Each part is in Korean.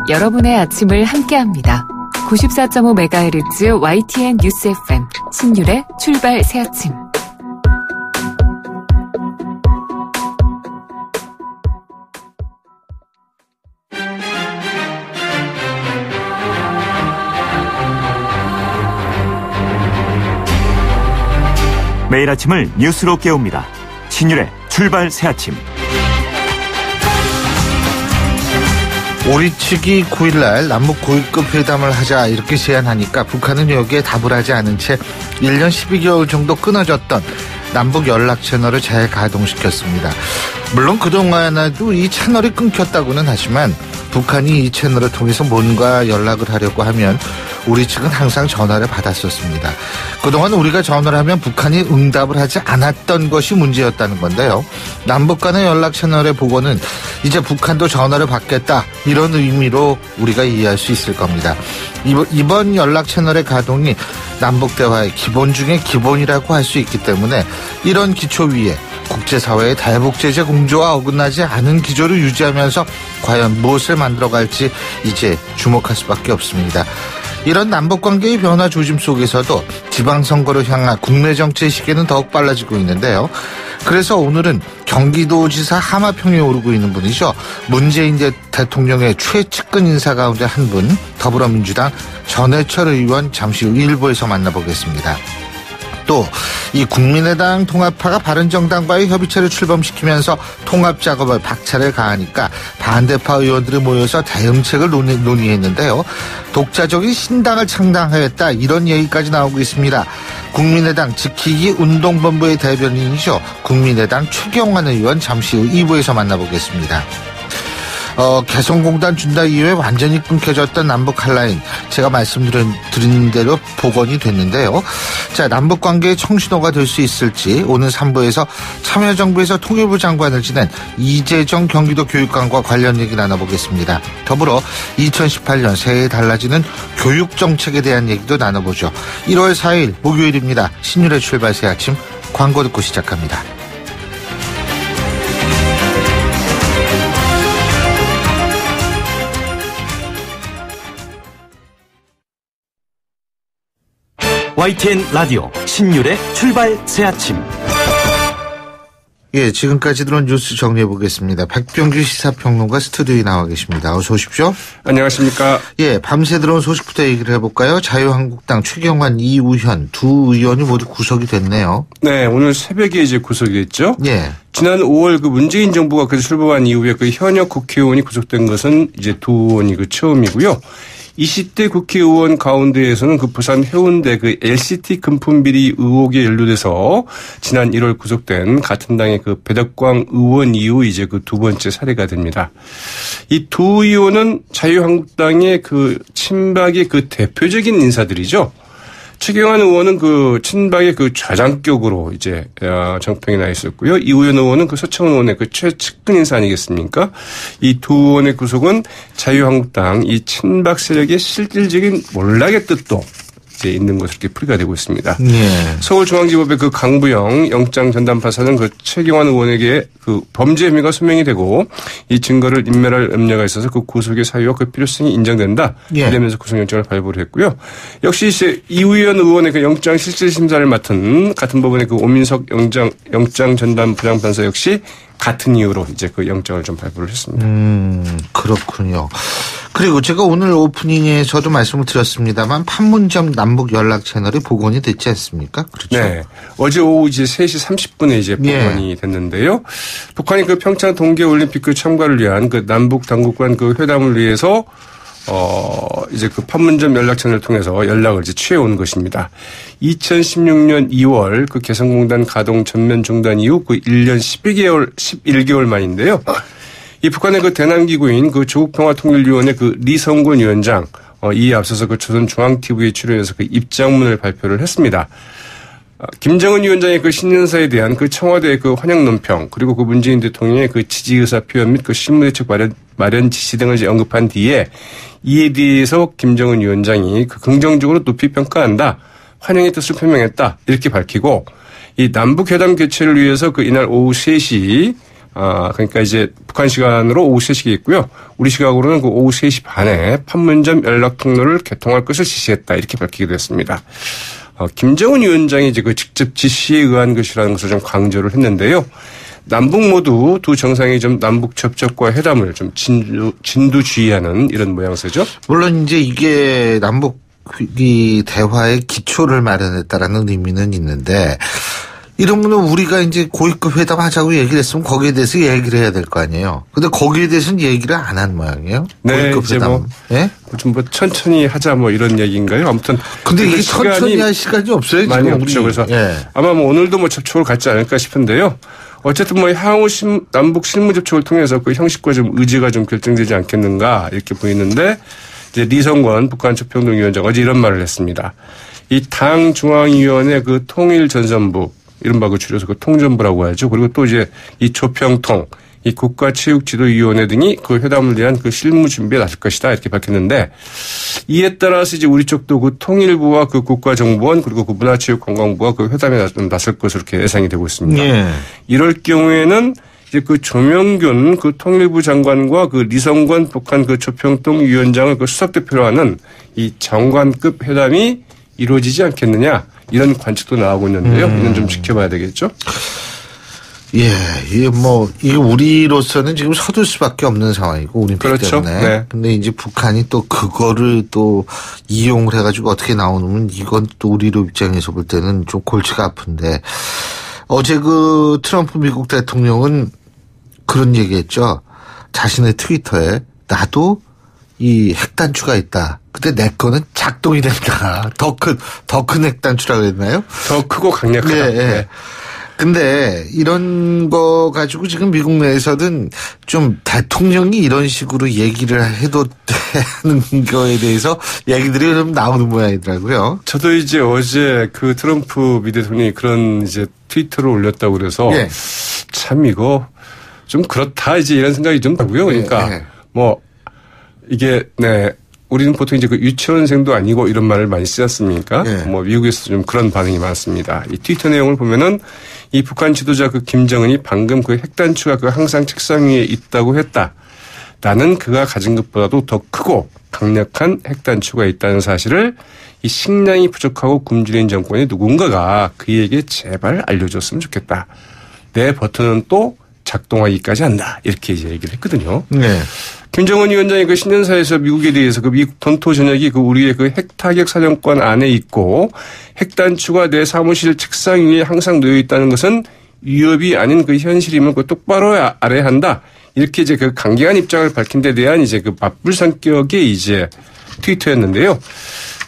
여러분의 아침을 함께합니다. 94.5MHz YTN 뉴스 FM 신율의 출발 새아침. 매일 아침을 뉴스로 깨웁니다. 신율의 출발 새아침. 우리 측이 9일날 남북 고위급 회담을 하자 이렇게 제안하니까 북한은 여기에 답을 하지 않은 채 1년 12개월 정도 끊어졌던 남북 연락 채널을 잘 가동시켰습니다. 물론 그동안에도 이 채널이 끊겼다고는 하지만 북한이 이 채널을 통해서 뭔가 연락을 하려고 하면 우리 측은 항상 전화를 받았었습니다. 그동안 우리가 전화를 하면 북한이 응답을 하지 않았던 것이 문제였다는 건데요. 남북 간의 연락 채널의 복원은 이제 북한도 전화를 받겠다, 이런 의미로 우리가 이해할 수 있을 겁니다. 이번 연락 채널의 가동이 남북 대화의 기본 중에 기본이라고 할 수 있기 때문에 이런 기초 위에 국제사회의 대북제재 공조와 어긋나지 않은 기조를 유지하면서 과연 무엇을 만들어갈지 이제 주목할 수밖에 없습니다. 이런 남북관계의 변화 조짐 속에서도 지방선거를 향한 국내 정치의 시계는 더욱 빨라지고 있는데요. 그래서 오늘은 경기도지사 하마평에 오르고 있는 분이죠. 문재인 대통령의 최측근 인사 가운데 한 분, 더불어민주당 전해철 의원 잠시 후 일부에서 만나보겠습니다. 또 이 국민의당 통합파가 바른정당과의 협의체를 출범시키면서 통합 작업에 박차를 가하니까 반대파 의원들이 모여서 대응책을 논의했는데요. 독자적인 신당을 창당하겠다, 이런 얘기까지 나오고 있습니다. 국민의당 지키기 운동본부의 대변인이죠. 국민의당 최경환 의원 잠시 후 2부에서 만나보겠습니다. 개성공단 준다 이후에 완전히 끊겨졌던 남북 한라인, 제가 말씀드린 대로 복원이 됐는데요. 자, 남북 관계의 청신호가 될 수 있을지 오늘 3부에서 참여정부에서 통일부 장관을 지낸 이재정 경기도 교육감과 관련 얘기 나눠보겠습니다. 더불어 2018년 새해에 달라지는 교육정책에 대한 얘기도 나눠보죠. 1월 4일 목요일입니다. 신율의 출발 새 아침, 광고 듣고 시작합니다. YTN 라디오 신율의 출발 새아침. 예, 지금까지 들어온 뉴스 정리해 보겠습니다. 백병규 시사평론가 스튜디오에 나와 계십니다. 어서 오십시오. 안녕하십니까. 예, 밤새 들어온 소식부터 얘기를 해볼까요? 자유한국당 최경환, 이우현 두 의원이 모두 구속이 됐네요. 네, 오늘 새벽에 이제 구속이 됐죠. 예. 지난 5월 그 문재인 정부가 그 출범한 이후에 그 현역 국회의원이 구속된 것은 이제 두 의원이 그 처음이고요. 20대 국회의원 가운데에서는 그 부산 해운대 그 LCT 금품 비리 의혹에 연루돼서 지난 1월 구속된 같은 당의 그 배덕광 의원 이후 이제 그 두 번째 사례가 됩니다. 이 두 의원은 자유한국당의 그 친박의 그 대표적인 인사들이죠. 최경환 의원은 그 친박의 그 좌장격으로 이제 정평이 나 있었고요. 이우현 의원은 그 서청원 의원의 그 최측근 인사 아니겠습니까? 이 두 의원의 구속은 자유한국당 이 친박 세력의 실질적인 몰락의 뜻도 이제 있는 것으로 이렇게 풀이가 되고 있습니다. 예. 서울중앙지법의 그 강부영 영장 전담판사는 그 최경환 의원에게 그 범죄 혐의가 소명이 되고 이 증거를 인멸할 염려가 있어서 그 구속의 사유와 그 필요성이 인정된다. 예. 이러면서 구속영장을 발부를 했고요. 역시 이제 이우현 의원의 그 영장 실질심사를 맡은 같은 법원의 그 오민석 영장 전담 부장판사 역시 같은 이유로 이제 그 영장을 좀 발부를 했습니다. 그렇군요. 그리고 제가 오늘 오프닝에서도 말씀을 드렸습니다만 판문점 남북 연락 채널이 복원이 됐지 않습니까? 그렇죠. 네. 어제 오후 이제 3시 30분에 이제 복원이 됐는데요. 북한이 그 평창 동계올림픽 그 참가를 위한 그 남북 당국 간 그 회담을 위해서 이제 그 판문점 연락 채널을 통해서 연락을 이제 취해온 것입니다. 2016년 2월 그 개성공단 가동 전면 중단 이후 그 1년 11개월 만인데요. 이 북한의 그 대남기구인 그 조국평화통일위원회 그 리성군 위원장, 이에 앞서서 그 조선중앙TV에 출연해서 그 입장문을 발표를 했습니다. 김정은 위원장의 그 신년사에 대한 그 청와대의 그 환영 논평, 그리고 그 문재인 대통령의 그 지지 의사 표현 및 그 실무대책 마련 지시 등을 이제 언급한 뒤에 이에 대해서 김정은 위원장이 그 긍정적으로 높이 평가한다, 환영의 뜻을 표명했다, 이렇게 밝히고 이 남북회담 개최를 위해서 그 이날 오후 3시 그러니까 이제 북한 시간으로 오후 3시겠고요. 우리 시각으로는 그 오후 3시 반에 판문점 연락 통로를 개통할 것을 지시했다. 이렇게 밝히게 됐습니다. 김정은 위원장이 이제 그 직접 지시에 의한 것이라는 것을 좀 강조를 했는데요. 남북 모두 두 정상이 좀 남북 접촉과 회담을 좀 진두지휘하는 이런 모양새죠. 물론 이제 이게 남북 이 대화의 기초를 마련했다라는 의미는 있는데 이러면 우리가 이제 고위급 회담 하자고 얘기를 했으면 거기에 대해서 얘기를 해야 될 거 아니에요. 근데 거기에 대해서는 얘기를 안 한 모양이에요. 네, 고위급 이제 회담. 예? 좀 천천히 하자 이런 얘기인가요? 아무튼. 근데 이게 천천히 할 시간이 없어요. 많이 없죠. 그래서 아마 오늘도 접촉을 갖지 않을까 싶은데요. 어쨌든 향후 남북 실무 접촉을 통해서 그 형식과 좀 의지가 좀 결정되지 않겠는가 이렇게 보이는데 이제 리성권 북한 조평동위원장 어제 이런 말을 했습니다. 이 당 중앙위원회 그 통일전선부 이른바 그 줄여서 그 통전부라고 하죠. 그리고 또 이제 이 조평통, 이 국가체육지도위원회 등이 그 회담을 위한 그 실무 준비에 나설 것이다 이렇게 밝혔는데 이에 따라서 이제 우리 쪽도 그 통일부와 그 국가정보원 그리고 그 문화체육관광부가 그 회담에 나설 것으로 이렇게 예상이 되고 있습니다. 예. 이럴 경우에는 이제 그 조명균 그 통일부 장관과 그 리성권 북한 그 조평통 위원장을 그 수석대표로 하는 이 장관급 회담이 이루어지지 않겠느냐 이런 관측도 나오고 있는데요. 이건 좀 지켜봐야 되겠죠. 예, 이게 우리로서는 지금 서둘 수밖에 없는 상황이고 올림픽 그렇죠. 때문에. 네. 근데 이제 북한이 또 그거를 또 이용을 해가지고 어떻게 나오면 이건 또 우리 입장에서 볼 때는 좀 골치가 아픈데 어제 그 트럼프 미국 대통령은 그런 얘기했죠. 자신의 트위터에 나도 이 핵단추가 있다. 근데 내 거는 작동이 된다. 더 큰 핵단추라고 했나요? 더 크고 강력하다. 네. 네. 근데 이런 거 가지고 지금 미국 내에서는 좀 대통령이 이런 식으로 얘기를 해도 되는 거에 대해서 얘기들이 좀 나오는 모양이더라고요. 저도 이제 어제 그 트럼프 미 대통령이 그런 이제 트위터를 올렸다고 그래서 예. 참 이거 좀 그렇다 이제 이런 생각이 좀 나고요. 그러니까 예. 이게 우리는 보통 이제 그 유치원생도 아니고 이런 말을 많이 쓰지 않습니까? 예. 미국에서 좀 그런 반응이 많습니다. 이 트위터 내용을 보면은 이 북한 지도자 그 김정은이 방금 그 핵단추가 그 항상 책상 위에 있다고 했다. 나는 그가 가진 것보다도 더 크고 강력한 핵단추가 있다는 사실을 이 식량이 부족하고 굶주린 정권의 누군가가 그에게 제발 알려줬으면 좋겠다. 내 버튼은 또 작동하기까지 한다. 이렇게 이제 얘기를 했거든요. 네. 김정은 위원장이 그 신년사에서 미국에 대해서 그 미국 본토 전역이 그 우리의 그 핵타격 사령권 안에 있고 핵단추가 내 사무실 책상 위에 항상 놓여 있다는 것은 위협이 아닌 그 현실임을 그 똑바로 알아야 한다. 이렇게 이제 그 강경한 입장을 밝힌 데 대한 이제 그 맞불 성격의 이제 트위터였는데요.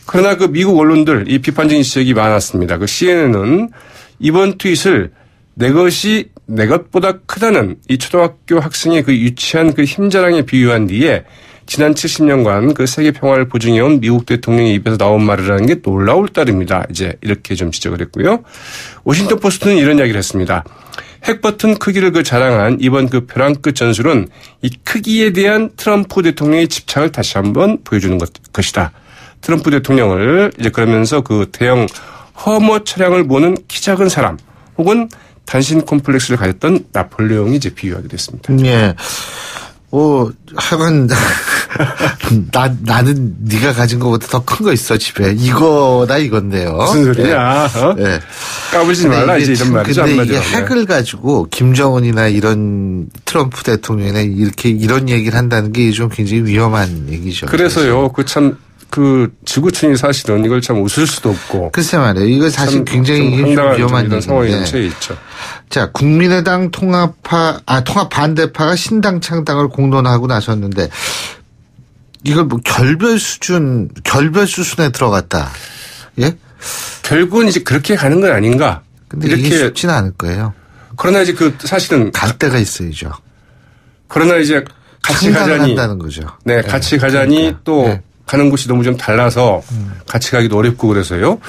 그러나 그 미국 언론들 이 비판적인 지적이 많았습니다. 그 CNN은 이번 트윗을 내 것이 내 것보다 크다는 이 초등학교 학생의 그 유치한 그 힘자랑에 비유한 뒤에 지난 70년간 그 세계 평화를 보증해온 미국 대통령의 입에서 나온 말이라는 게 놀라울 따름이다. 이제 이렇게 좀 지적을 했고요. 워싱턴 포스트는 이런 이야기를 했습니다. 핵버튼 크기를 그 자랑한 이번 그 벼랑 끝 전술은 이 크기에 대한 트럼프 대통령의 집착을 다시 한번 보여주는 것이다. 트럼프 대통령을 이제 그러면서 그 대형 허머 차량을 보는 키 작은 사람 혹은 단신 콤플렉스를 가졌던 나폴레옹이 이제 비유하게 됐습니다. 예. 하여간 나는 네가 가진 것보다 더 큰 거 있어 집에. 이거다 이건데요. 무슨 소리야? 네. 네. 까불지 말라 이제 이런 말이죠. 근데 이게 핵을 가지고 김정은이나 이런 트럼프 대통령이나 이렇게 이런 얘기를 한다는 게 좀 굉장히 위험한 얘기죠. 그래서요. 그 지구촌이 사실은 이걸 참 웃을 수도 없고. 글쎄 말이에요. 이거 사실 굉장히 위험한 이런 상황이 연체해 있죠. 자, 국민의당 통합 반대파가 신당 창당을 공론하고 나섰는데 이걸 뭐 결별 수준에 들어갔다. 예? 결국은 이제 그렇게 가는 건 아닌가. 근데 이렇게 이게 쉽지는 않을 거예요. 그러나 이제 사실은 갈 데가 있어야죠. 그러나 이제 같이 가자니 한다는 거죠. 네, 같이 가자니 그러니까. 또 네. 가는 곳이 너무 좀 달라서 같이 가기도 어렵고 그래서요.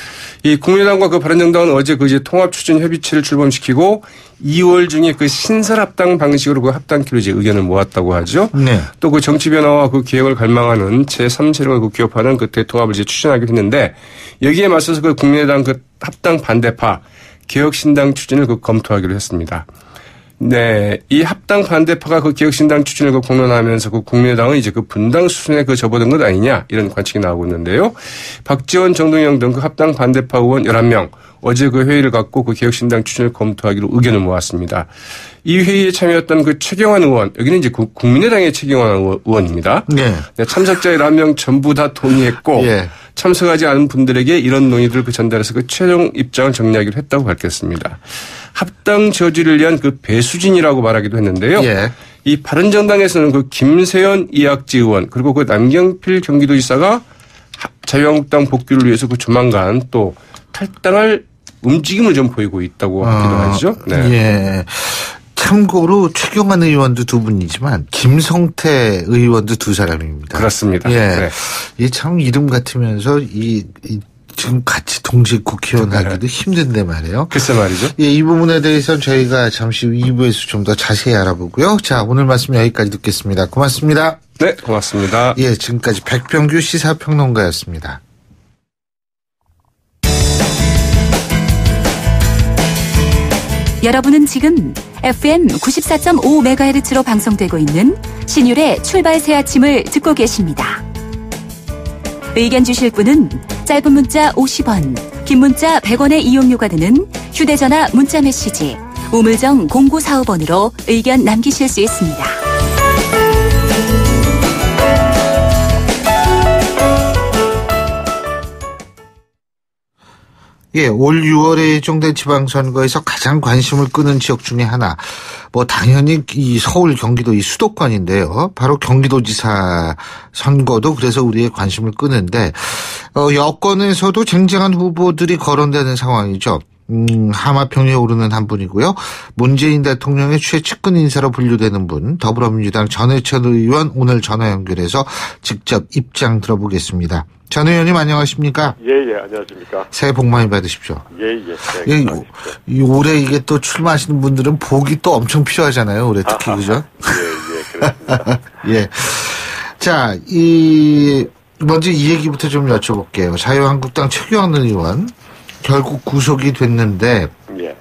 이 국민의당과 그 바른정당은 어제 그 이제 통합추진협의체를 출범시키고 2월 중에 그 신설합당 방식으로 그 합당키로 이제 의견을 모았다고 하죠. 네. 또 그 정치 변화와 그 기획을 갈망하는 제3세력을 그 기업하는 그 대통합을 이제 추진하기로 했는데 여기에 맞서서 그 국민의당 그 합당 반대파 개혁신당 추진을 그 검토하기로 했습니다. 네, 이 합당 반대파가 그 개혁신당 추진을 그 공론하면서 그 국민의당은 이제 그 분당 수준에 그 접어든 것 아니냐 이런 관측이 나오고 있는데요. 박지원, 정동영 등 그 합당 반대파 의원 11명 어제 그 회의를 갖고 그 개혁신당 추진을 검토하기로 의견을 모았습니다. 이 회의에 참여했던 그 최경환 의원, 여기는 이제 국민의당의 최경환 의원입니다. 네. 네, 참석자 11명 전부 다 동의했고 예. 참석하지 않은 분들에게 이런 논의들을 그 전달해서 그 최종 입장을 정리하기로 했다고 밝혔습니다. 합당 저지를 위한 그 배수진이라고 말하기도 했는데요. 예. 이 바른정당에서는 그 김세연 이학지 의원 그리고 그 남경필 경기도지사가 자유한국당 복귀를 위해서 그 조만간 또 탈당할 움직임을 좀 보이고 있다고 하기도 하죠. 네. 예. 참고로 최경환 의원도 두 분이지만 김성태 의원도 두 사람입니다. 그렇습니다. 예. 네. 이 참 이름 같으면서 지금 같이 동시에 국회의원 하기도 힘든데 말이에요. 글쎄 말이죠. 예, 이 부분에 대해서는 저희가 잠시 후 2부에서 좀 더 자세히 알아보고요. 자, 오늘 말씀 여기까지 듣겠습니다. 고맙습니다. 네, 고맙습니다. 예, 지금까지 백병규 시사평론가였습니다. 여러분은 지금 FM 94.5MHz로 방송되고 있는 신율의 출발 새 아침을 듣고 계십니다. 의견 주실 분은 짧은 문자 50원, 긴 문자 100원의 이용료가 드는 휴대전화 문자 메시지 우물정 0945번으로 의견 남기실 수 있습니다. 예, 올 6월에 예정된 지방선거에서 가장 관심을 끄는 지역 중에 하나, 당연히 이 서울, 경기도 이 수도권인데요. 바로 경기도지사 선거도 그래서 우리의 관심을 끄는데, 여권에서도 쟁쟁한 후보들이 거론되는 상황이죠. 하마평에 오르는 한 분이고요. 문재인 대통령의 최측근 인사로 분류되는 분, 더불어민주당 전해철 의원 오늘 전화 연결해서 직접 입장 들어보겠습니다. 전 의원님 안녕하십니까? 예, 안녕하십니까? 새해 복 많이 받으십시오. 예. 올해 이게 또 출마하시는 분들은 복이 또 엄청 필요하잖아요. 올해 특히 그죠? 예, 그렇습니다. 예. 자, 먼저 이 얘기부터 좀 여쭤볼게요. 자유한국당 최경환 의원 결국 구속이 됐는데, 예.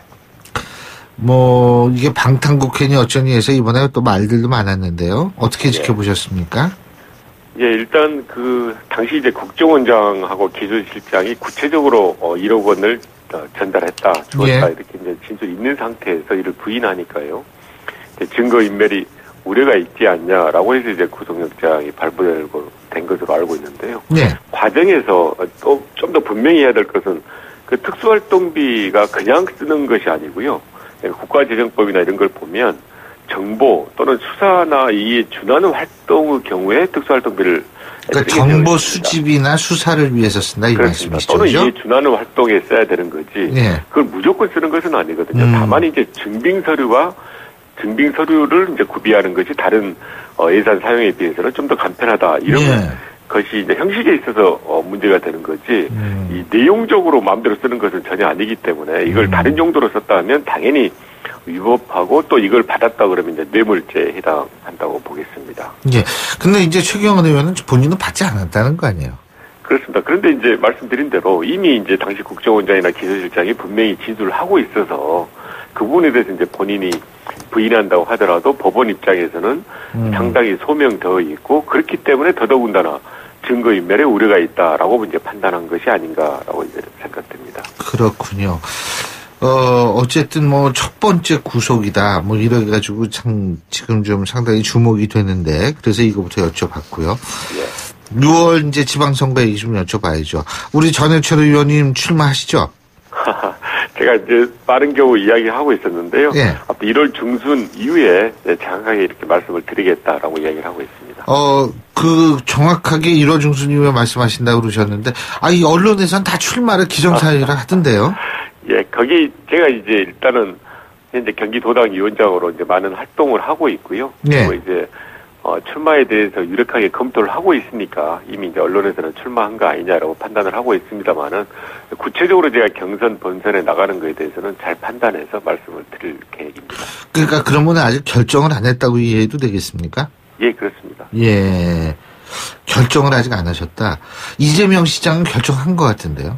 이게 방탄국회니 어쩌니 해서 이번에 또 말들도 많았는데요. 어떻게 지켜보셨습니까? 예, 일단 당시 이제 국정원장하고 기술실장이 구체적으로 1억 원을 전달했다, 주었다, 예. 이렇게 이제 진술이 있는 상태에서 이를 부인하니까요. 증거인멸이 우려가 있지 않냐라고 해서 이제 구속영장이 발부된 것으로 알고 있는데요. 예. 과정에서 또 좀 더 분명히 해야 될 것은 그 특수활동비가 그냥 쓰는 것이 아니고요. 국가재정법이나 이런 걸 보면 정보 또는 수사나 이에 준하는 활동의 경우에 특수활동비를 그러니까 정보 수집이나 수사를 위해서 쓴다 이 말씀이시죠? 또는 이에 준하는 활동에 써야 되는 거지. 네. 그걸 무조건 쓰는 것은 아니거든요. 다만 이제 증빙서류를 이제 구비하는 것이 다른 예산 사용에 비해서는 좀 더 간편하다 이런 것이 이제 형식에 있어서 문제가 되는 거지. 이 내용적으로 마음대로 쓰는 것은 전혀 아니기 때문에 이걸 다른 용도로 썼다 하면 당연히 위법하고 또 이걸 받았다 그러면 이제 뇌물죄에 해당한다고 보겠습니다. 예. 근데 이제 최경환 의원은 본인은 받지 않았다는 거 아니에요? 그렇습니다. 그런데 이제 말씀드린 대로 이미 이제 당시 국정원장이나 기술실장이 분명히 진술을 하고 있어서 그 부분에 대해서 이제 본인이 부인한다고 하더라도 법원 입장에서는 상당히 소명되어 있고 그렇기 때문에 더더군다나 증거인멸에 우려가 있다라고 이제 판단한 것이 아닌가라고 이제 생각됩니다. 그렇군요. 어쨌든 첫 번째 구속이다. 이래가지고 지금 좀 상당히 주목이 되는데, 그래서 이거부터 여쭤봤고요. 예. 6월 이제 지방선거 얘기 좀 여쭤봐야죠. 우리 전해철 의원님 출마하시죠? 제가 이제 빠른 경우 이야기하고 있었는데요. 예. 앞으로 1월 중순 이후에 정확하게 이렇게 말씀을 드리겠다라고 이야기를 하고 있습니다. 정확하게 1월 중순 이후에 말씀하신다고 그러셨는데, 이 언론에서는 다 출마를 기정사실화 하던데요? 예, 거기 제가 이제 일단은 현재 경기도당 위원장으로 이제 많은 활동을 하고 있고요. 네. 그리고 이제 출마에 대해서 유력하게 검토를 하고 있으니까 이미 이제 언론에서는 출마한 거 아니냐라고 판단을 하고 있습니다만은 구체적으로 제가 경선 본선에 나가는 거에 대해서는 잘 판단해서 말씀을 드릴 계획입니다. 그러니까 그러면 아직 결정을 안 했다고 이해해도 되겠습니까? 예, 그렇습니다. 예, 결정을 아직 안 하셨다. 이재명 시장은 결정한 것 같은데요.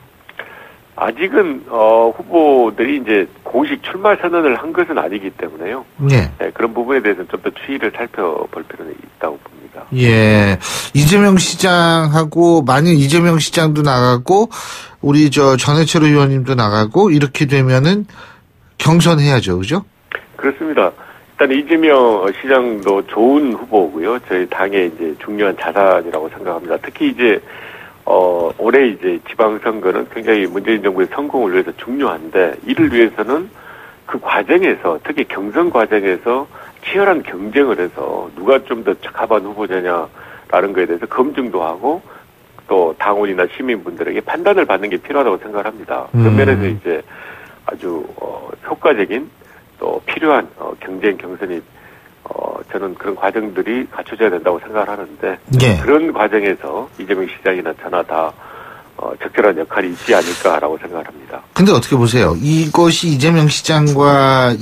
아직은 후보들이 이제 공식 출마 선언을 한 것은 아니기 때문에요. 네. 네, 그런 부분에 대해서는 좀 더 추이를 살펴볼 필요는 있다고 봅니다. 예. 이재명 시장하고 만약 이재명 시장도 나가고 우리 전해철 의원님도 나가고 이렇게 되면은 경선해야죠, 그죠? 그렇습니다. 일단 이재명 시장도 좋은 후보고요. 저희 당의 이제 중요한 자산이라고 생각합니다. 특히 이제 올해 이제 지방선거는 굉장히 문재인 정부의 성공을 위해서 중요한데 이를 위해서는 그 과정에서 특히 경선 과정에서 치열한 경쟁을 해서 누가 좀 더 적합한 후보자냐라는 거에 대해서 검증도 하고 또 당원이나 시민분들에게 판단을 받는 게 필요하다고 생각을 합니다. 그런 면에서 이제 아주 효과적인 또 필요한 경쟁 경선이 저는 그런 과정들이 갖춰져야 된다고 생각을 하는데 예. 그런 과정에서 이재명 시장이나 저나 다 적절한 역할이 있지 않을까라고 생각을 합니다. 근데 어떻게 보세요? 이것이 이재명 시장과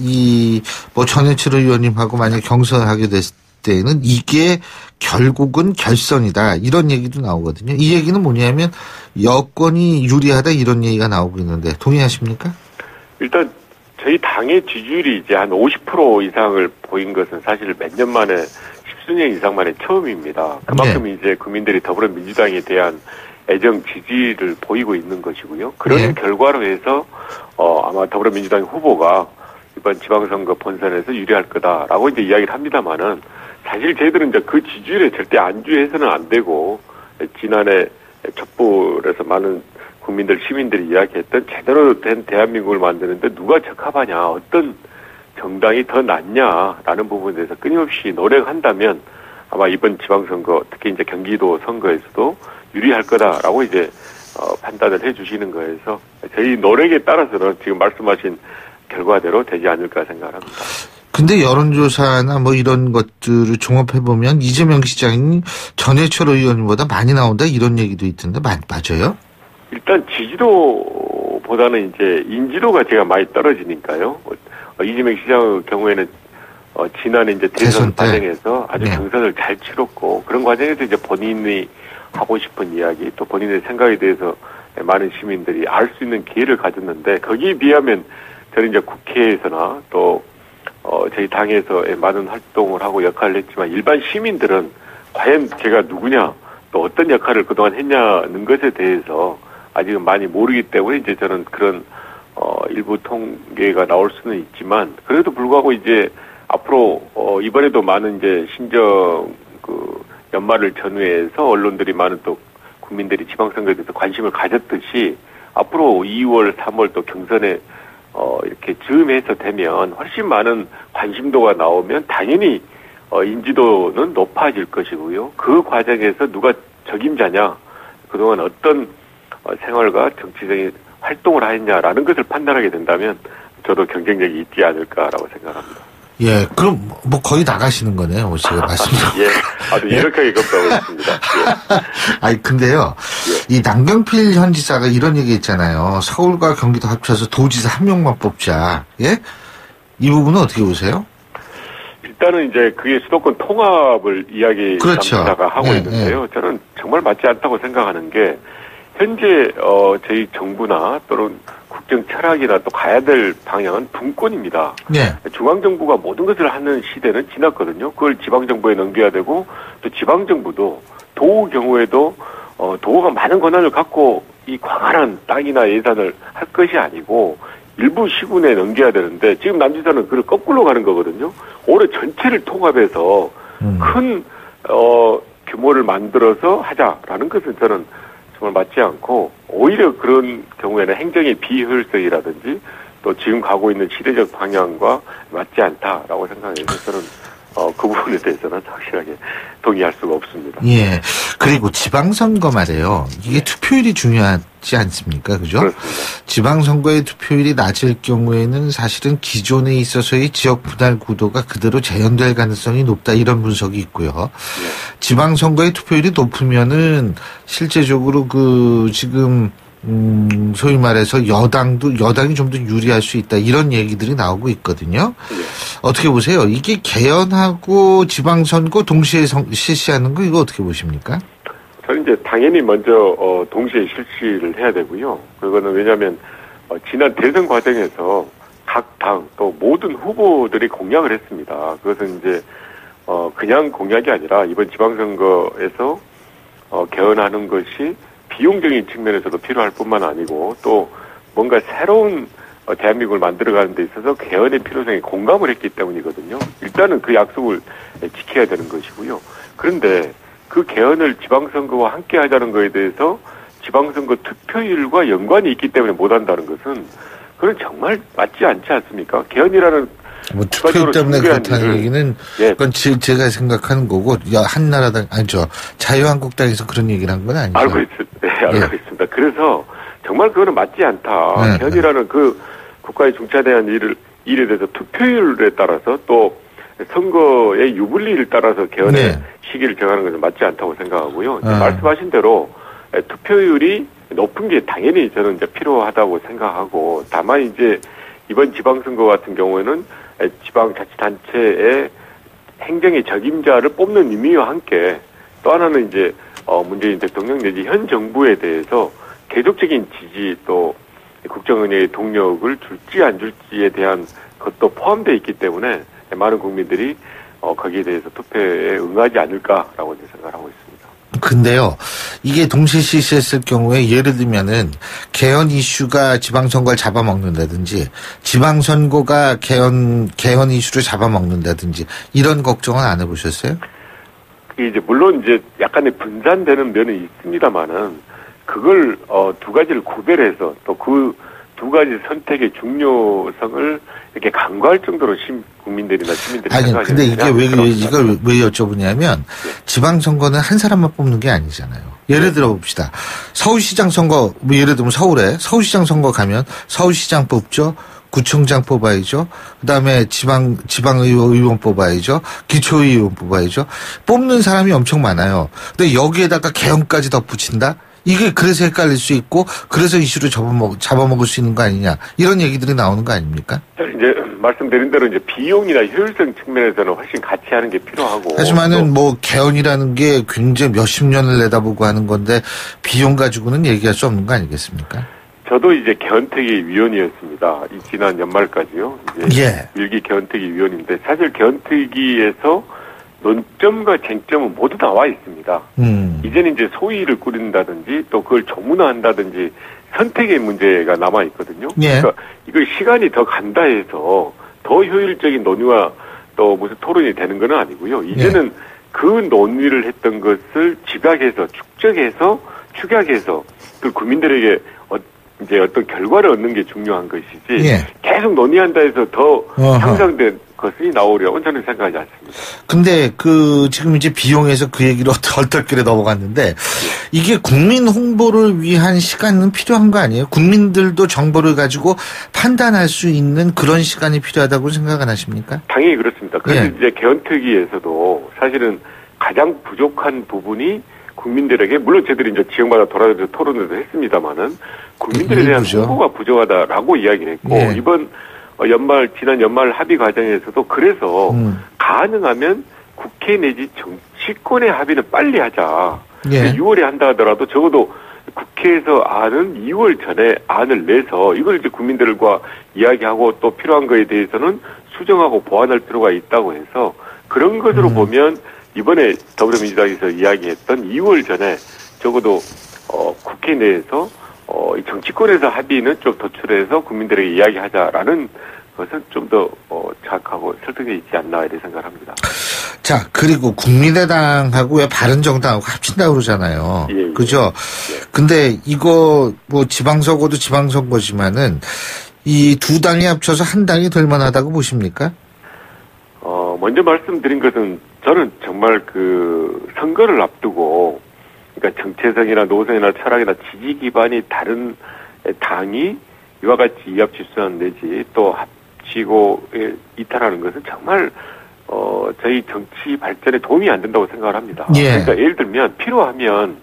전해철 의원님하고 만약 경선을 하게 됐을 때는 이게 결국은 결선이다. 이런 얘기도 나오거든요. 이 얘기는 뭐냐면 여권이 유리하다 이런 얘기가 나오고 있는데 동의하십니까? 일단 저희 당의 지지율이 이제 한 50% 이상을 보인 것은 사실 몇 년 만에 10수년 이상 만에 처음입니다. 그만큼 네. 이제 국민들이 더불어민주당에 대한 애정 지지를 보이고 있는 것이고요. 그런 네. 결과로 해서 아마 더불어민주당 후보가 이번 지방선거 본선에서 유리할 거다라고 이제 이야기를 합니다만은 사실 저희들은 이제 그 지지율에 절대 안주해서는 안 되고 지난해 촛불에서 많은 국민들, 시민들이 이야기했던 제대로 된 대한민국을 만드는데 누가 적합하냐, 어떤 정당이 더 낫냐라는 부분에 대해서 끊임없이 노력한다면 아마 이번 지방선거, 특히 이제 경기도 선거에서도 유리할 거다라고 이제 판단을 해주시는 거에서 저희 노력에 따라서는 지금 말씀하신 결과대로 되지 않을까 생각합니다. 근데 여론조사나 이런 것들을 종합해보면 이재명 시장이 전해철 의원보다 많이 나온다 이런 얘기도 있던데 맞아요? 일단 지지도보다는 이제 인지도가 제가 많이 떨어지니까요. 이재명 시장의 경우에는 지난해 이제 대선 과정에서 아주 경선을 잘 치렀고 그런 과정에서 이제 본인이 하고 싶은 이야기 또 본인의 생각에 대해서 많은 시민들이 알 수 있는 기회를 가졌는데 거기에 비하면 저는 이제 국회에서나 또 저희 당에서 많은 활동을 하고 역할을 했지만 일반 시민들은 과연 제가 누구냐 또 어떤 역할을 그동안 했냐는 것에 대해서 아직은 많이 모르기 때문에 이제 저는 그런 일부 통계가 나올 수는 있지만 그래도 불구하고 이제 앞으로 이번에도 많은 이제 신정 연말을 전후해서 언론들이 많은 또 국민들이 지방선거에 대해서 관심을 가졌듯이 앞으로 2월, 3월 또 경선에 이렇게 즈음해서 되면 훨씬 많은 관심도가 나오면 당연히 인지도는 높아질 것이고요. 그 과정에서 누가 적임자냐, 그동안 어떤 생활과 정치적인 활동을 하였냐라는 것을 판단하게 된다면 저도 경쟁력이 있지 않을까라고 생각합니다. 예, 그럼 거의 나가시는 거네요, 제가 말씀드린. 예, 아주 유력하게 검토하고 있습니다. 예. 아니 근데요, 예. 이 남경필 현 지사가 이런 얘기 있잖아요. 서울과 경기도 합쳐서 도지사 한 명만 뽑자. 예? 이 부분은 어떻게 보세요? 일단은 이제 그게 수도권 통합을 이야기 그렇죠. 남자가 하고 있는데요. 저는 정말 맞지 않다고 생각하는 게 현재 저희 정부나 또는 국정 철학이나 또 가야 될 방향은 분권입니다. 네. 중앙정부가 모든 것을 하는 시대는 지났거든요. 그걸 지방정부에 넘겨야 되고 또 지방정부도 도의 경우에도 도가 많은 권한을 갖고 이 광활한 땅이나 예산을 할 것이 아니고 일부 시군에 넘겨야 되는데 지금 남지사는 그걸 거꾸로 가는 거거든요. 올해 전체를 통합해서 큰 규모를 만들어서 하자라는 것은 저는 정말 맞지 않고 오히려 그런 경우에는 행정의 비효율성이라든지 또 지금 가고 있는 시대적 방향과 맞지 않다라고 생각해서 저는 그 부분에 대해서는 확실하게 동의할 수가 없습니다. 예. 그리고 지방선거 말이에요. 이게 투표율이 중요하지 않습니까? 그죠? 그렇습니다. 지방선거의 투표율이 낮을 경우에는 사실은 기존에 있어서의 지역 분할 구도가 그대로 재현될 가능성이 높다 이런 분석이 있고요. 네. 지방선거의 투표율이 높으면은 실제적으로 지금 소위 말해서 여당이 좀 더 유리할 수 있다 이런 얘기들이 나오고 있거든요. 네. 어떻게 보세요? 이게 개헌하고 지방선거 동시에 실시하는 거 이거 어떻게 보십니까? 저는 이제 당연히 먼저 동시에 실시를 해야 되고요. 그거는 왜냐하면 지난 대선 과정에서 각 당 또 모든 후보들이 공약을 했습니다. 그것은 이제 그냥 공약이 아니라 이번 지방선거에서 개헌하는 것이 비용적인 측면에서도 필요할 뿐만 아니고 또 뭔가 새로운 대한민국을 만들어가는 데 있어서 개헌의 필요성에 공감을 했기 때문이거든요. 일단은 그 약속을 지켜야 되는 것이고요. 그런데 그 개헌을 지방선거와 함께 하자는 것에 대해서 지방선거 투표율과 연관이 있기 때문에 못한다는 것은 그건 정말 맞지 않지 않습니까? 개헌이라는 뭐 투표율 때문에 그렇다는 얘기는 그건 제가 생각하는 거고 한나라당 아니죠 자유한국당에서 그런 얘기를 한 건 아니죠. 알고 있습니다. 네, 알고 있습니다. 그래서 정말 그거는 맞지 않다. 개헌이라는 그 국가의 중차대한 일에 대해서 투표율에 따라서 또 선거의 유불리를 따라서 개헌의 시기를 정하는 것은 맞지 않다고 생각하고요. 말씀하신 대로 투표율이 높은 게 당연히 저는 이제 필요하다고 생각하고 다만 이제 이번 지방선거 같은 경우에는 지방자치단체의 행정의 적임자를 뽑는 의미와 함께 또 하나는 이제 문재인 대통령 내지 현 정부에 대해서 계속적인 지지 또 국정운영의 동력을 줄지 안 줄지에 대한 것도 포함되어 있기 때문에 많은 국민들이 거기에 대해서 투표에 응하지 않을까라고 이제 생각하고 있습니다. 근데요, 이게 동시에 실시했을 경우에 예를 들면은 개헌 이슈가 지방선거를 잡아먹는다든지 지방선거가 개헌 이슈를 잡아먹는다든지 이런 걱정은 안 해보셨어요? 이제 물론 이제 약간의 분산되는 면은 있습니다만은 그걸 두 가지를 구별해서 또 그 두 가지 선택의 중요성을 이렇게 간과할 정도로 국민들이나 시민들이 아니 근데 이게 이걸 왜 여쭤보냐면 지방선거는 한 사람만 뽑는 게 아니잖아요. 예를 들어 봅시다. 서울시장 선거 뭐 예를 들면 서울에 서울시장 선거 가면 서울시장 뽑죠. 구청장 뽑아야죠. 그다음에 지방의원 뽑아야죠. 기초의원 뽑아야죠. 뽑는 사람이 엄청 많아요. 근데 여기에다가 개헌까지 덧붙인다? 이게 그래서 헷갈릴 수 있고 그래서 이슈를 잡아먹을 수 있는 거 아니냐 이런 얘기들이 나오는 거 아닙니까? 이제 말씀드린 대로 이제 비용이나 효율성 측면에서는 훨씬 같이 하는 게 필요하고 하지만은 뭐 개헌이라는 게 굉장히 몇십 년을 내다보고 하는 건데 비용 가지고는 얘기할 수 없는 거 아니겠습니까? 저도 이제 개헌특위 위원이었습니다. 지난 연말까지요. 이제 일기 개헌특위 위원인데 사실 개헌특위에서 논점과 쟁점은 모두 나와 있습니다. 이제는 이제 소위를 꾸린다든지 또 그걸 조문화한다든지 선택의 문제가 남아 있거든요. 그러니까 이걸 시간이 더 간다 해서 더 효율적인 논의와 또 무슨 토론이 되는 건 아니고요. 이제는 그 논의를 했던 것을 집약해서 축약해서 그 국민들에게 이제 어떤 결과를 얻는 게 중요한 것이지 계속 논의한다 해서 더 향상된 것이 나오려고 저는 생각하지 않습니다. 근데 지금 이제 비용에서 그 얘기로 얼떨결에 넘어갔는데 이게 국민 홍보를 위한 시간은 필요한 거 아니에요? 국민들도 정보를 가지고 판단할 수 있는 그런 시간이 필요하다고 생각 안 하십니까? 당연히 그렇습니다. 그래서 이제 개헌특위에서도 사실은 가장 부족한 부분이 국민들에게 물론 저희들이 이제 지역마다 돌아다니면서 토론을 했습니다만은 국민들에 대한 홍보가 부족하다라고 이야기를 했고 이번 지난 연말 합의 과정에서도 그래서 가능하면 국회 내지 정치권의 합의는 빨리 하자. 6월에 한다 하더라도 적어도 국회에서 2월 전에 안을 내서 이걸 이제 국민들과 이야기하고 또 필요한 거에 대해서는 수정하고 보완할 필요가 있다고 해서 그런 것으로 보면 이번에 더불어민주당에서 이야기했던 2월 전에 적어도 국회 내에서 정치권에서 합의는 좀 도출해서 국민들에게 이야기하자라는 것은 좀 더 자학하고 설득력이 있지 않나 이렇게 생각합니다. 자, 그리고 국민의당하고 왜 바른정당하고 합친다고 그러잖아요. 그죠? 근데 이거 뭐 지방선거도 지방선거지만은 이 두 당이 합쳐서 한 당이 될 만하다고 보십니까? 먼저 말씀드린 것은 저는 정말 그 선거를 앞두고 그러니까 정체성이나 노선이나 철학이나 지지 기반이 다른 당이 이와 같이 이합집산 내지 또 합치고 이탈하는 것은 정말 저희 정치 발전에 도움이 안 된다고 생각을 합니다. 그러니까 예를 들면 필요하면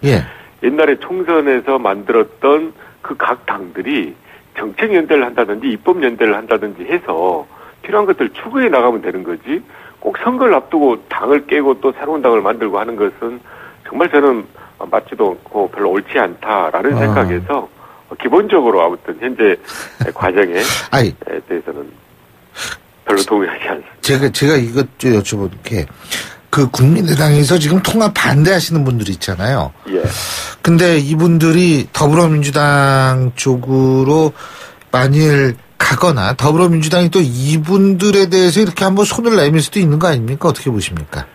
옛날에 총선에서 만들었던 그 각 당들이 정책연대를 한다든지 입법연대를 한다든지 해서 필요한 것들 추구해 나가면 되는 거지 꼭 선거를 앞두고 당을 깨고 또 새로운 당을 만들고 하는 것은 정말 저는 맞지도 않고 별로 옳지 않다라는 생각에서 기본적으로 아무튼 현재 과정에 대해서는 별로 동의하지 않습니다. 제가 이것 좀 여쭤볼 게, 그 국민의당에서 지금 통합 반대하시는 분들이 있잖아요. 예. 근데 이분들이 더불어민주당 쪽으로 만일 가거나 더불어민주당이 또 이분들에 대해서 이렇게 한번 손을 내밀 수도 있는 거 아닙니까? 어떻게 보십니까?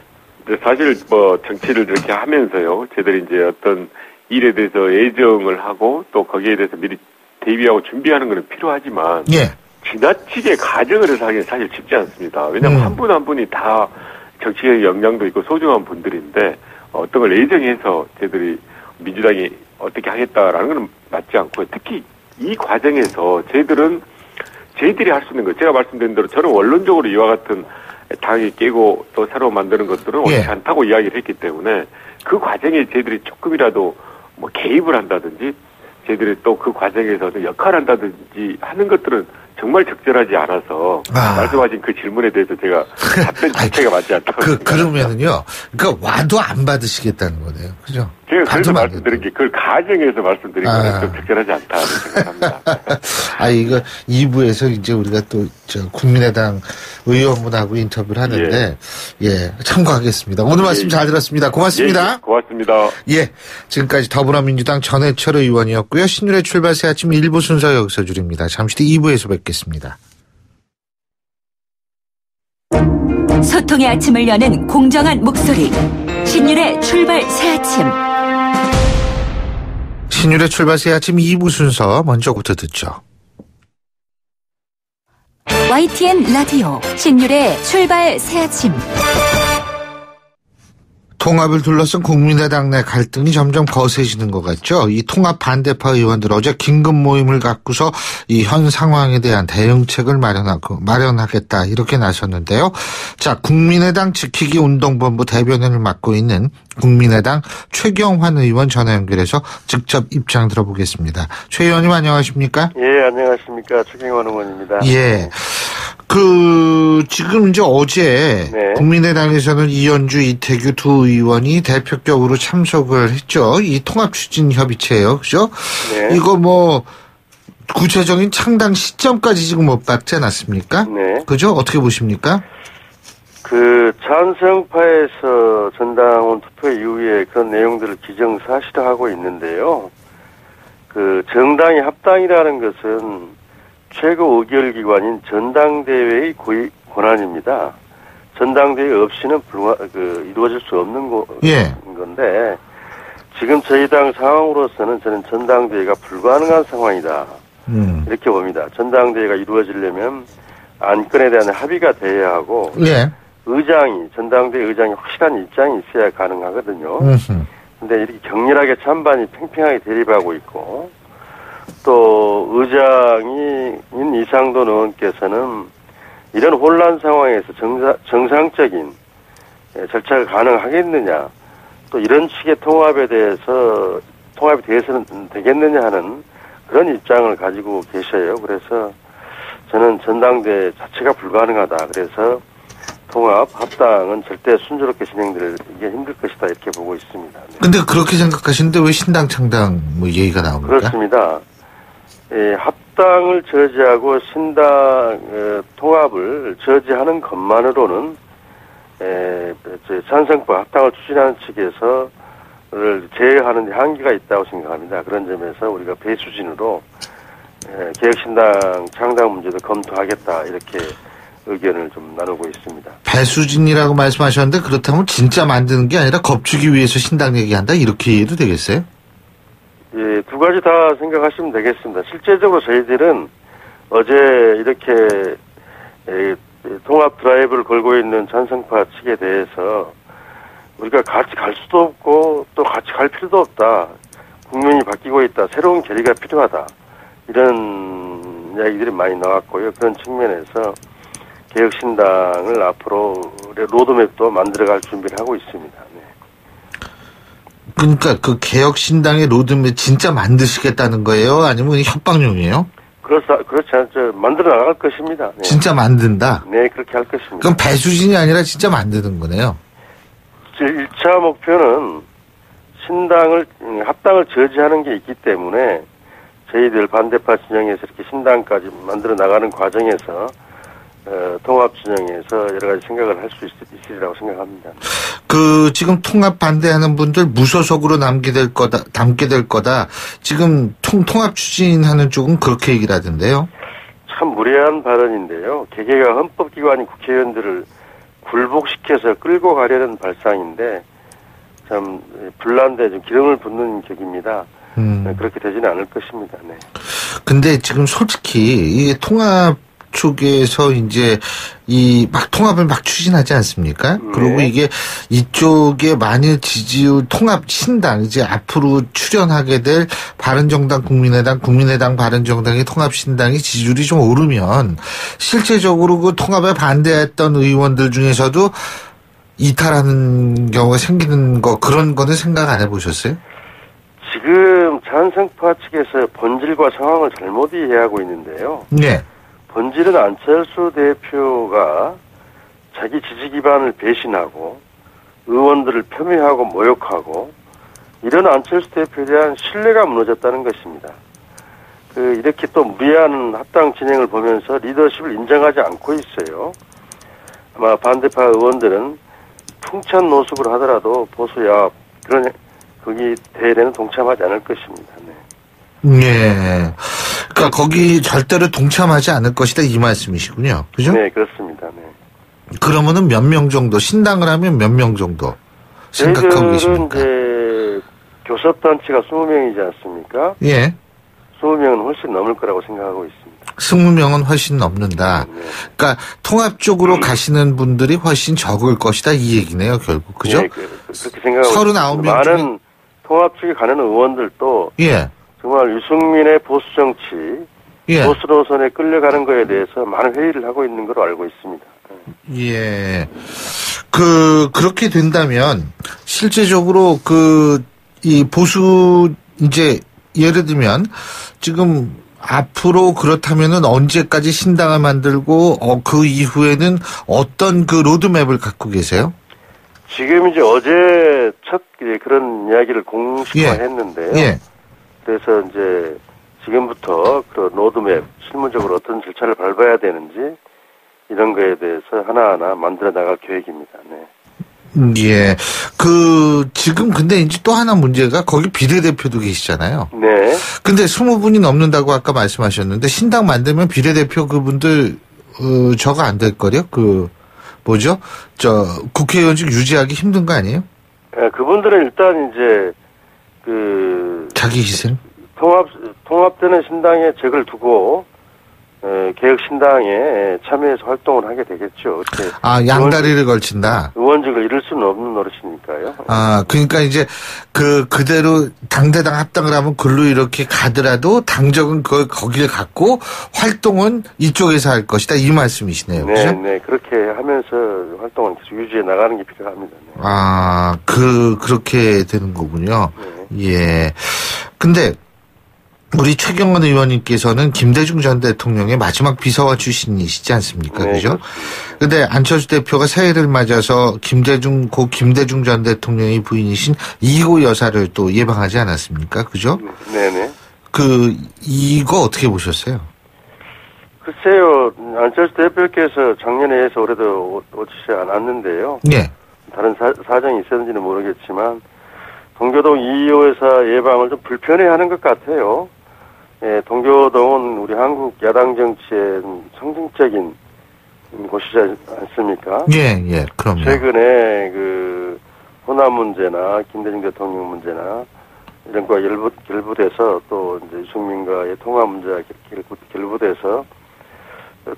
사실 정치를 이렇게 하면서요, 저희들이 이제 어떤 일에 대해서 예정을 하고 또 거기에 대해서 미리 대비하고 준비하는 것은 필요하지만, 예. 지나치게 가정을 해서 하기는 사실 쉽지 않습니다. 왜냐하면 한 분 한 분이 다 정치적 역량도 있고 소중한 분들인데, 어떤 걸 예정해서 저희들이 민주당이 어떻게 하겠다라는 건 맞지 않고요. 특히 이 과정에서 저희들이 할 수 있는 것, 제가 말씀드린 대로 저는 원론적으로 이와 같은 당이 깨고 또 새로 만드는 것들은 옳지 않다고 이야기를 했기 때문에, 그 과정에 저희들이 조금이라도 개입을 한다든지 저희들이 또 그 과정에서 역할을 한다든지 하는 것들은 정말 적절하지 않아서 말씀하신 그 질문에 대해서 제가 답변 자체가 맞지 않다고. 그러면은요, 그러니까 와도 안 받으시겠다는 거네요. 그죠? 제가 그래서 말씀드린 게 그걸 가정에서 말씀드린 거는 좀 적절하지 않다고 생각합니다. 이거 2부에서 이제 우리가 또 국민의당 의원분하고 인터뷰를 하는데, 참고하겠습니다. 오늘 말씀 잘 들었습니다. 고맙습니다. 고맙습니다. 지금까지 더불어민주당 전해철 의원이었고요. 신율의 출발 새 아침 1부 순서 여기서 줄입니다. 잠시 뒤 2부에서 뵙겠습니다. 소통의 아침을 여는 공정한 목소리, 신율의 출발 새 아침. 신율의 출발 새 아침 2부 순서 먼저부터 듣죠. YTN 라디오 신율의 출발 새 아침. 통합을 둘러싼 국민의당 내 갈등이 점점 거세지는 것 같죠. 이 통합 반대파 의원들 어제 긴급 모임을 갖고서 이 현 상황에 대한 대응책을 마련하겠다 이렇게 나섰는데요. 자, 국민의당 지키기 운동본부 대변인을 맡고 있는 국민의당 최경환 의원 전화 연결해서 직접 입장 들어보겠습니다. 최 의원님 안녕하십니까? 예, 안녕하십니까. 최경환 의원입니다. 예. 지금 이제 어제 국민의당에서는 이현주, 이태규 두 의원이 대표격으로 참석을 했죠. 이 통합추진협의체예요. 그죠? 네. 이거 구체적인 창당 시점까지 지금 못 받지 않았습니까? 네. 그죠? 어떻게 보십니까? 찬성파에서 전당원 투표 이후에 그런 내용들을 기정사실화하고 있는데요. 정당이 합당이라는 것은 최고 의결기관인 전당대회의 권한입니다. 전당대회 없이는 이루어질 수 없는 건데, 지금 저희 당 상황으로서는 저는 전당대회가 불가능한 상황이다. 이렇게 봅니다. 전당대회가 이루어지려면 안건에 대한 합의가 돼야 하고, 전당대회 의장이 확실한 입장이 있어야 가능하거든요. 근데 이렇게 격렬하게 찬반이 팽팽하게 대립하고 있고, 또 의장인 이상돈 의원께서는 이런 혼란 상황에서 정상적인 절차가 가능하겠느냐, 또 이런 식의 통합이 돼서는 되겠느냐 하는 그런 입장을 가지고 계셔요. 그래서 저는 전당대회 자체가 불가능하다. 그래서 통합, 합당은 절대 순조롭게 진행되기 힘들 것이다. 이렇게 보고 있습니다. 근데 그렇게 생각하시는데 왜 신당 창당 얘기가 나옵니까? 그렇습니다. 합당을 저지하고 신당 통합을 저지하는 것만으로는 찬성파 합당을 추진하는 측에서를 제어하는 데 한계가 있다고 생각합니다. 그런 점에서 우리가 배수진으로 개혁신당 창당 문제도 검토하겠다 이렇게 의견을 좀 나누고 있습니다. 배수진이라고 말씀하셨는데 그렇다면 진짜 만드는 게 아니라 겁주기 위해서 신당 얘기한다 이렇게 이해도 되겠어요? 예, 두 가지 다 생각하시면 되겠습니다. 실제적으로 저희들은 어제 이렇게 통합 드라이브를 걸고 있는 찬성파 측에 대해서 우리가 같이 갈 수도 없고 또 같이 갈 필요도 없다. 국면이 바뀌고 있다. 새로운 결의가 필요하다. 이런 이야기들이 많이 나왔고요. 그런 측면에서 개혁신당을 앞으로 로드맵도 만들어갈 준비를 하고 있습니다. 네. 그러니까 그 개혁신당의 로드맵 진짜 만드시겠다는 거예요? 아니면 협박용이에요? 그렇지 않죠. 만들어 나갈 것입니다. 네. 진짜 만든다? 네, 그렇게 할 것입니다. 그럼 배수진이 아니라 진짜 만드는 거네요? 1차 목표는 합당을 저지하는 게 있기 때문에 저희들 반대파 진영에서 이렇게 신당까지 만들어 나가는 과정에서 통합 진영에서 여러 가지 생각을 할 수 있으리라고 생각합니다. 지금 통합 반대하는 분들 무소속으로 담게 될 거다. 지금 통합 추진하는 쪽은 그렇게 얘기를 하던데요. 참 무례한 발언인데요. 개개가 헌법기관인 국회의원들을 굴복시켜서 끌고 가려는 발상인데 참 불난데 좀 기름을 붓는 격입니다. 그렇게 되지는 않을 것입니다. 네. 근데 지금 솔직히 이게 통합 쪽에서 이제 통합을 추진하지 않습니까? 네. 그리고 이게 이쪽에 만일 지지율 통합 신당 이제 앞으로 출연하게 될 바른정당 국민의당 바른정당의 통합 신당이 지지율이 좀 오르면 실제적으로 그 통합에 반대했던 의원들 중에서도 이탈하는 경우가 생기는 그런 거는 생각 안 해보셨어요? 지금 찬성파 측에서 본질과 상황을 잘못 이해하고 있는데요. 네. 본질은 안철수 대표가 자기 지지 기반을 배신하고 의원들을 폄훼하고 모욕하고 이런 안철수 대표에 대한 신뢰가 무너졌다는 것입니다. 이렇게 또 무리한 합당 진행을 보면서 리더십을 인정하지 않고 있어요. 아마 반대파 의원들은 풍찬 노숙을 하더라도 보수야 거기 대회에는 동참하지 않을 것입니다. 네. 네. 그러니까 거기 절대로 동참하지 않을 것이다 이 말씀이시군요. 그죠? 네, 그렇습니다. 네. 그러면은 몇 명 정도 신당을 하면 몇 명 정도 생각하고 계십니까? 이제 교섭단체가 20명이지 않습니까? 예. 20명은 훨씬 넘을 거라고 생각하고 있습니다. 20명은 훨씬 넘는다. 네. 그러니까 통합 쪽으로 가시는 분들이 훨씬 적을 것이다 이 얘기네요, 결국. 그죠? 네, 그렇게 생각하고 39명 많은 통합 쪽에 가는 의원들도 예. 정말 유승민의 보수 정치, 예. 보수 노선에 끌려가는 거에 대해서 많은 회의를 하고 있는 걸로 알고 있습니다. 예. 그렇게 된다면 실제적으로 이 보수 이제 예를 들면 지금 앞으로 그렇다면은 언제까지 신당을 만들고 그 이후에는 어떤 로드맵을 갖고 계세요? 지금 이제 어제 첫 그런 이야기를 공식화했는데요. 예. 그래서 이제 지금부터 그 로드맵 실무적으로 어떤 절차를 밟아야 되는지 이런 거에 대해서 하나하나 만들어 나갈 계획입니다. 네. 예. 지금 근데 이제 또 하나 문제가 거기 비례대표도 계시잖아요. 네. 근데 20분이 넘는다고 아까 말씀하셨는데 신당 만들면 비례대표 그분들 저거 안 될 거요? 국회의원직 유지하기 힘든 거 아니에요? 네, 그분들은 일단 이제 자기 희생? 통합되는 신당에 적을 두고 개혁신당에 참여해서 활동을 하게 되겠죠. 양다리를 걸친다. 의원직을 잃을 수는 없는 노릇이니까요. 그러니까 이제 그대로 당대당 합당을 하면 글로 이렇게 가더라도 당적은 거기를 갖고 활동은 이쪽에서 할 것이다 이 말씀이시네요. 네, 그죠? 네, 그렇게 하면서 활동을 계속 유지해 나가는 게 필요합니다. 네. 그렇게 되는 거군요. 네. 예. 근데 우리 최경원 의원님께서는 김대중 전 대통령의 마지막 비서와 출신이시지 않습니까? 네, 그죠? 근데 안철수 대표가 새해를 맞아서 김대중 전 대통령의 부인이신 이호 여사를 또 예방하지 않았습니까? 그죠? 네네. 이거 어떻게 보셨어요? 글쎄요, 안철수 대표께서 작년에 해서 올해도 오지 않았는데요. 네. 다른 사정이 있었는지는 모르겠지만, 동교동 이호 여사 예방을 좀 불편해하는 것 같아요. 예, 동교동은 우리 한국 야당 정치의 상징적인 곳이지 않습니까? 예, 그럼요. 최근에 호남 문제나 김대중 대통령 문제나 이런 거와 결부돼서 또 이제 유승민과의 통합 문제가 결부돼서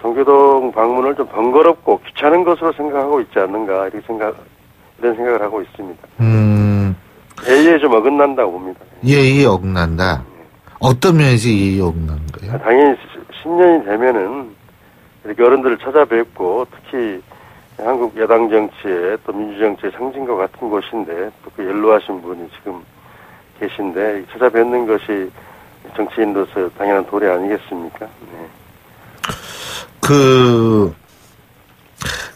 동교동 방문을 좀 번거롭고 귀찮은 것으로 생각하고 있지 않는가 이런 생각을 하고 있습니다. 예의에 좀 어긋난다고 봅니다. 예의에 어긋난다. 어떤 면에서 예의에 어긋나는 거예요? 당연히 10년이 되면은 이렇게 어른들을 찾아뵙고 특히 한국 여당 정치에 또 민주정치의 상징과 같은 곳인데 또 그 연로하신 분이 지금 계신데 찾아뵙는 것이 정치인으로서 당연한 도리 아니겠습니까? 네.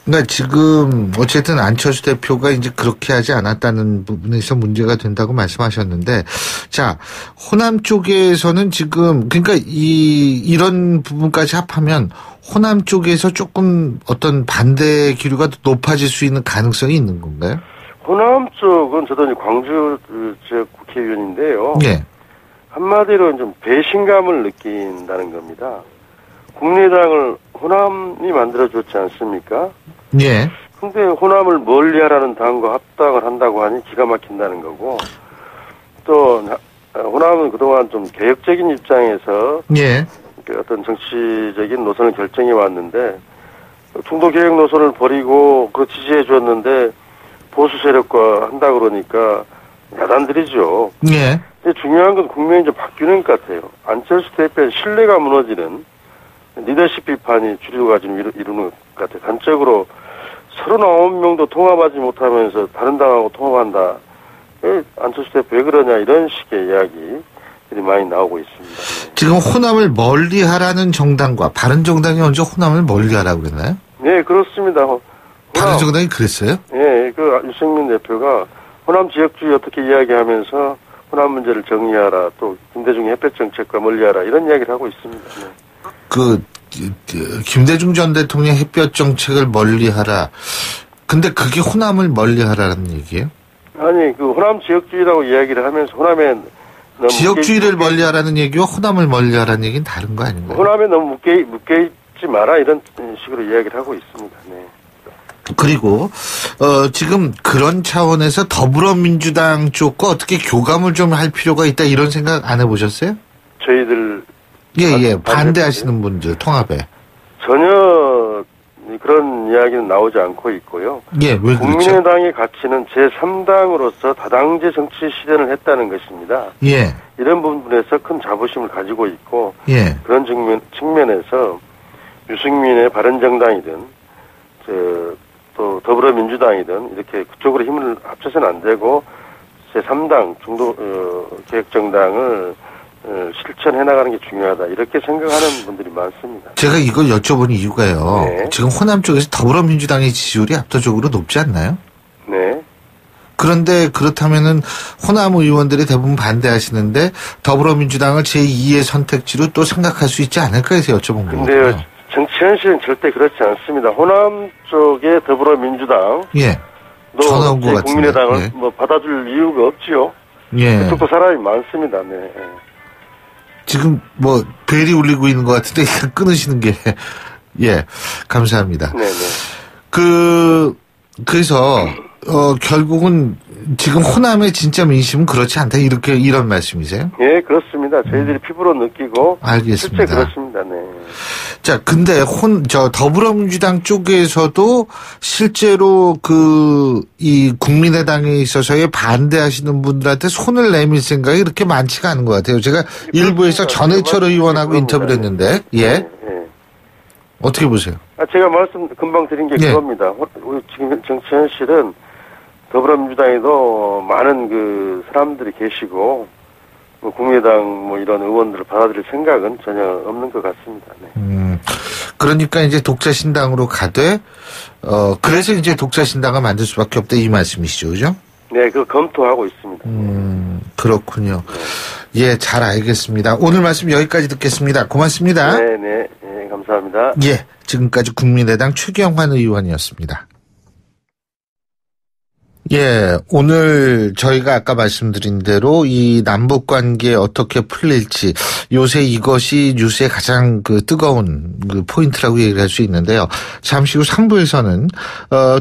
그러니까 지금 어쨌든 안철수 대표가 이제 그렇게 하지 않았다는 부분에서 문제가 된다고 말씀하셨는데, 자, 호남 쪽에서는 지금 그러니까 이런 부분까지 합하면 호남 쪽에서 조금 어떤 반대 기류가 높아질 수 있는 가능성이 있는 건가요? 호남 쪽은 저도 이제 광주 지역 국회의원인데요. 예. 한마디로 좀 배신감을 느낀다는 겁니다. 국민의당을 호남이 만들어줬지 않습니까? 예. 근데 호남을 멀리하라는 당과 합당을 한다고 하니 기가 막힌다는 거고, 또 호남은 그동안 좀 개혁적인 입장에서 예. 어떤 정치적인 노선을 결정해 왔는데, 중도 개혁 노선을 버리고 그 지지해 줬는데 보수 세력과 한다 그러니까 야단들이죠. 예. 근데 중요한 건 국면이 좀 바뀌는 것 같아요. 안철수 대표의 신뢰가 무너지는 리더십 비판이 주류가 지금 이루는 것 같아요. 단적으로 39명도 통합하지 못하면서 다른 당하고 통합한다. 안철수 대표 왜 그러냐 이런 식의 이야기들이 많이 나오고 있습니다. 지금 호남을 멀리하라는 정당과 바른정당이 언제 호남을 멀리하라고 그랬나요? 네, 그렇습니다. 바른정당이 그랬어요? 네, 그 유승민 대표가 호남 지역주의 어떻게 이야기하면서 호남 문제를 정리하라, 또 김대중 햇볕 정책과 멀리하라 이런 이야기를 하고 있습니다. 네. 김대중 전 대통령 햇볕 정책을 멀리하라. 근데 그게 호남을 멀리하라는 얘기예요? 아니, 그 호남 지역주의라고 이야기를 하면서 호남에 너무 지역주의를 멀리하라는 얘기와 호남을 멀리하라는 얘기는 다른 거 아닌가요? 호남에 너무 묶여있지 마라 이런 식으로 이야기를 하고 있습니다. 네. 그리고 지금 그런 차원에서 더불어민주당 쪽과 어떻게 교감을 좀 할 필요가 있다 이런 생각 안 해보셨어요? 저희들 반대하시는 분들 통합에 전혀 그런 이야기는 나오지 않고 있고요. 예, 왜 그렇죠? 국민의당의 가치는 제3당으로서 다당제 정치 실현을 했다는 것입니다. 예. 이런 부분에서 큰 자부심을 가지고 있고, 예. 그런 측면에서 유승민의 바른정당이든 또 더불어민주당이든 이렇게 그쪽으로 힘을 합쳐서는 안 되고 제3당 중도 개혁정당을 실천해 나가는 게 중요하다 이렇게 생각하는 분들이 많습니다. 제가 이걸 여쭤본 이유가요. 네. 지금 호남 쪽에서 더불어민주당의 지지율이 압도적으로 높지 않나요? 네. 그런데 그렇다면은 호남 의원들이 대부분 반대하시는데 더불어민주당을 제2의 선택지로 또 생각할 수 있지 않을까 해서 여쭤본 거거든요. 근데요, 정치 현실은 절대 그렇지 않습니다. 호남 쪽의 더불어민주당, 예, 전화 온 것 같은데 국민의당을 예. 뭐 받아줄 이유가 없지요. 예. 그쪽도 사람이 많습니다. 네. 지금 뭐 벨이 울리고 있는 것 같은데 일단 끊으시는 게 예, 감사합니다. 네네. 그래서 결국은 지금 호남의 진짜 민심은 그렇지 않다 이런 말씀이세요? 예, 그렇습니다. 저희들이 피부로 느끼고 알겠습니다. 실제 그렇습니다. 네. 자, 근데 더불어민주당 쪽에서도 실제로 이 국민의당에 있어서의 반대하시는 분들한테 손을 내밀 생각이 그렇게 많지가 않은 것 같아요. 제가 일부에서 전해철 의원하고 인터뷰를 했는데, 예. 네. 어떻게 보세요? 제가 말씀 금방 드린 게 네. 그겁니다. 우리 지금 정치 현실은 더불어민주당에도 많은 사람들이 계시고, 국민의당 이런 의원들을 받아들일 생각은 전혀 없는 것 같습니다. 네. 그러니까 이제 독자신당으로 가되, 그래서 이제 독자신당을 만들 수밖에 없다 이 말씀이시죠, 그죠? 네, 검토하고 있습니다. 그렇군요. 예, 잘 알겠습니다. 오늘 말씀 여기까지 듣겠습니다. 고맙습니다. 네, 감사합니다. 예, 지금까지 국민의당 최경환 의원이었습니다. 예, 오늘 저희가 아까 말씀드린 대로 이 남북 관계 어떻게 풀릴지 요새 이것이 뉴스의 가장 뜨거운 포인트라고 얘기를 할 수 있는데요. 잠시 후 3부에서는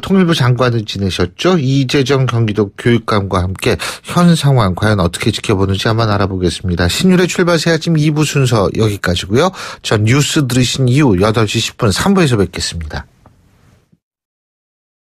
통일부 장관을 지내셨죠. 이재정 경기도 교육감과 함께 현 상황 과연 어떻게 지켜보는지 한번 알아보겠습니다. 신율의 출발 새 아침 2부 순서 여기까지고요. 전 뉴스 들으신 이후 8시 10분 3부에서 뵙겠습니다.